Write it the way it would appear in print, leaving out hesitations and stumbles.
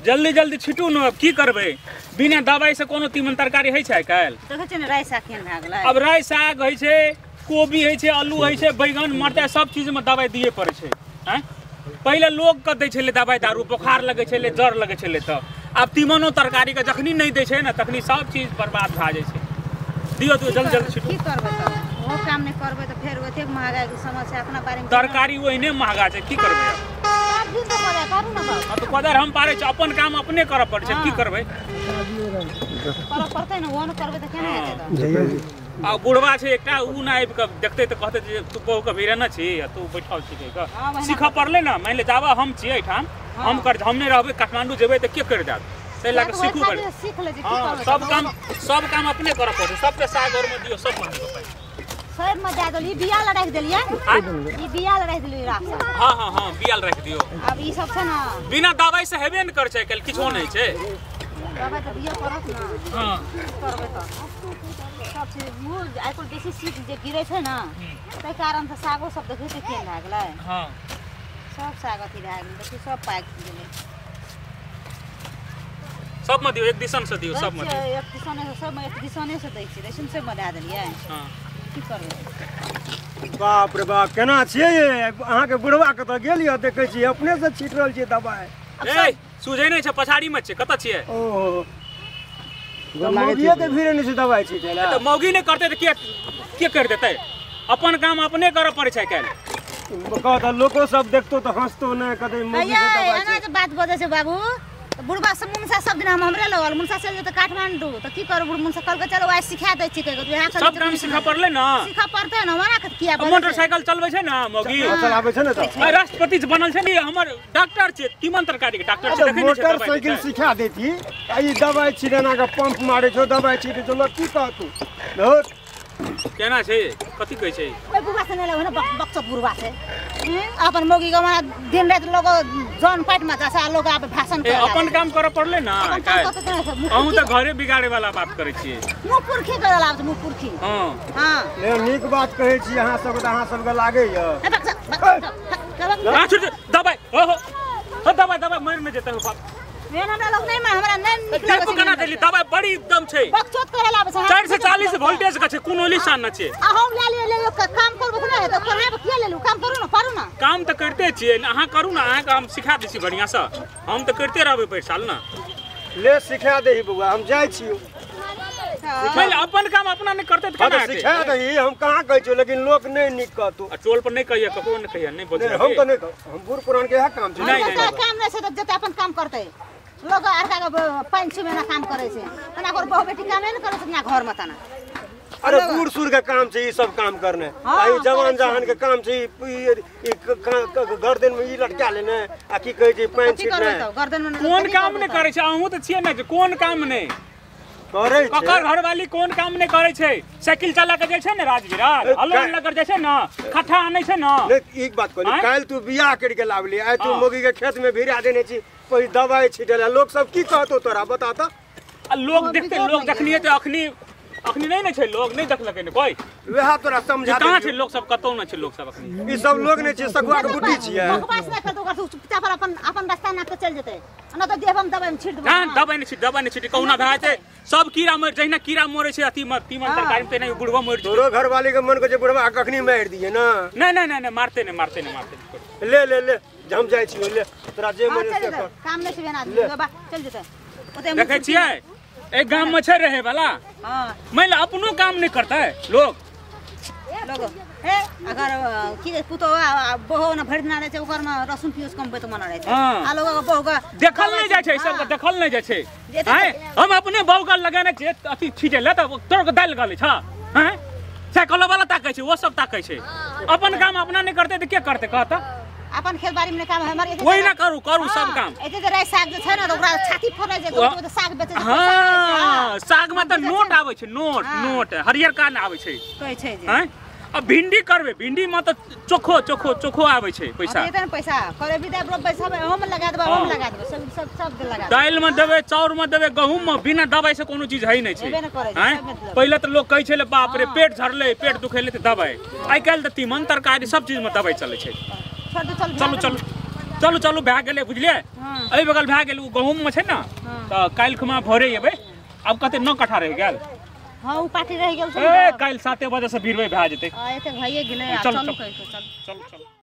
जल्दी जल्दी छिटू न की करबे बिना दवाई से कोनो तीमन तरकारी है छै काल देखै छै ने राई साग केहन भए गेलै अब राई साग है छै कोबी है छै आलू है छै बैगन मरचाई सब चीज में दवाई दिए पड़े छै हैं पहले लोग के दै छले दवाई दारू बुखार लगे छले जर लगे छले त अब तीमनो तरकारी के जखनी नहीं दै छै न तखनी सब चीज बर्बाद भए जाइ छै दियो तो जल्दी जल्दी छिटू की करबै त वो काम नहीं करबै त फेर ओते महंगाई के समस्या अपना बारे में तरकारी ओहिने महंगा छै की करबै सब दिन तो मजा करू न बाबू अब तो कदर हम पारे छै अपन काम अपने करऽ पड़ै छै की करबै करऽ पड़तै न वो न करबै त केना हेतै आ बुढ़वा छै एकटा उ ना आबि के देखते त कहते जे तू बहु के भीरे न छी तू बैठल छी के सीखऽ पड़ले न मान ले जावा हम छी एठाम हम नहीं रहबै काठमांडू जेबै त के कर देत तै लाग सीखू पड़े सीख ले जे की हां करबै सब काम अपने करऽ पड़ै सबके साग और में दियो सब बन जेतै सब में दे देली बिया ल राख देलियै ई बिया ल राख देलियै राख हां बिया ल राख दियो अब ई सब छै न बिना दवाई से हेबे न कर छै कल किछो नहीं छै दवाई त दियो पड़त न हां करबै त सब चीज मूल आइकुल बेसी सीट जे गिरै छै न तै कारण से सागो सब देखै छै केहन भए गेलै हां सब साग अथी भए गेलै देखि सब पाकि गेलै सब में दियो एक दिसन से दियो सब में एक दिसने से सब एक दिसने से दै छी रेशन से बना देलियै हां की करबै बाप रे बाप केना छियै ये अहाँ के बुढ़वा कत गेलियै देखै छी अपने से छीट रहल छियै दवाई ए सुझै नहीं छै पछाड़ी में छै कत छियै ओ मौगिए के भीरे नहीं छै दवाई छीटे ला तो मौगी नहीं करते तो के कर देते अपन काम अपने करऽ पड़े छै काल कहता लोको सब देखतो तो हंसतो ना कदे मौगी के दवाई एना जे बात बजै छै बाबू त बुढ़वा से मुनसा सब दिन हम हमरे लगल मुनसा चल जेतै काठमांडू त की करब मुनसा कल के चलो आइ सिखा दै छी के यहां सब काम सिखा पड़ले ना सिखा पड़तै न हमरा के किया मोटरसाइकिल चलबै छै ना मौगी चलाबै छै ना त राष्ट्रपति जे बनल छै नि हमर डॉक्टर छै तीमन तरकारी के डॉक्टर छै देखै छै मोटरसाइकिल सिखा देती ई दवाई छिड़ना के पंप मारे छो दवाई छिटे छो लोग की कहतू बहुत केना छै कथि कहै छै ओइ बुढ़वा से नै लगै न बक्सा बुढ़वा से अपन मौगी के वहां दिन रात लोग जन पाट में जैसा लोग आप भाषण करे अपन काम करऽ पड़ले ना अहूं त घरे बिगाड़े वाला बात करै छियै मुंह पुरखी करे लाब मुंह पुरखी हां हां ले नीक बात कहै छी अहाँ सब त अहाँ सब के लागे य दवाई ओहो दवाई मर न जेतै बाप मेन हमरा लोग नहीं हमरा नहीं निकले देखो केना देली दवाई बड़ी एकदम छै बकचोद करे लाब छै 4 से 40 वोल्टेज का छै कोनो लिसान न छै आ हम ले काम करबो ना त कहां पे के लेलु काम करू ना पारू ना काम त करते छियै अहाँ करू ना अहाँ हम सिखा दै छी बढ़िया से हम त करते रहबै पैर साल ना ले सिखा देही बउआ हम जाय छी पहले अपन काम अपना नहीं करते त केना सिखा देही हम कहां कहै छी लेकिन लोग नहीं निक कहतू टोल पर नहीं कहिया ककरो नहीं कहिया नहीं बोलते हम त नहीं हम बूढ़ पुरान के है काम छै नहीं काम नहीं छै त जते अपन काम करतै लोग आरका के 5-6 महीना काम करे छै तना कर बहु बेटी काम नहीं करे छै घर में तना अरे बूढ़ सूढ़ के काम छै ई सब काम करने आई जवान जहान के काम छै गर्दन में ई लटका लेने आ की कहै छै पैन छिटने गर्दन में कोन काम नहीं करे छै अहूं त छियै ना जे कोन काम नहीं करे छै ओकर घरवाली कोन काम नहीं करे छै साइकिल चला के जाय छै ना राजवीराज हलोन लगर जाय छै ना खट्टा आनै छै ना एक बात कहली काल तू बियाह कर के लावली आइ तू मोगी के खेत में भिरा देने छी कोई दवाई छिटेला लोग सब की कहतो तोरा बता त लोग देखते लोग देखनिए त अखनी नहीं न छै लोग नहीं देखलकै न कोई वह तोरा समझा कहां छै लोग सब कतौ न छै लोग सब अखनी ई सब लोग नहीं छै सगुआ के बुद्धि छियै बकवास नहीं कर दो चुपचाप अपन रास्ता ना के चल जेतै न त देब हम दवाई में छिट देब हां दवाई नहीं छिट कहुना भए छै सब कीड़ा मर जहिना कीड़ा मरे छै अथी में तीमन तरकारी में नहीं बुढ़वा मर छै तोरो घरवाली के मन को जे बुढ़वा कखनी मार दिए ना नहीं मारते ले हम जाय छी ले तोरा जे मन से कर काम नहीं छै बना बा चल जेतै ओते देखै छियै एक गांव में छै रहे वाला हां मैं अपनो काम नहीं करता है लोग हे अगर की पुतो बहो न भरि दिना रहे छै ओकर में लहसुन प्याज कम बेत मन रहे छै आ लोग बहो का देखल नहीं जाय छै सब देखल नहीं जाय छै हैं हम अपने बहू का लगाने छै अथी छीटे ले त तोर के दाल गले छ हैं साइकिल वाला ताकै छै वो सब ताकै छै अपन काम अपना नहीं करते त के करते कहता अपन खेत बाड़ी में काम हमर वही ना करू सब काम एते जे राई साग जे छै ना त ओकरा छाती फोड़ै छै त साग बेचे हां साग में त नोट आबै छै नोट हरियर का न आबै छै कहै छै जे हैं अब भिंडी करबे भिंडी में तो चोखो आवे छै पैसा एते न पैसा करे भी देब रोपबै सब हम लगा देब हम लगा देब सब लगा दाल में देबे चाउर में देबे गहूम में बिना दवाई से कोनो चीज है नहीं छै हैं पहले तो लोग कहै छले बाप रे पेट झरले पेट दुखेले त दवाई आई काल त तीमन तरकारी सब चीज में दवाई चले छै चलो चलू चलू भए गेलै बुझलिए हाँ। एहि बगल भए गेल गहूँम में छै ने हाँ। तऽ काल्हि खुमा भोरे एबै आब कते 9 कट्ठा रहि गेल हाँ उ पार्टी रह गेल ए काल्हि 7 बजे से भीड़बै भए जेतै आ एते भइए गेलै चल, चलू चल। कहि के चल चलू चलू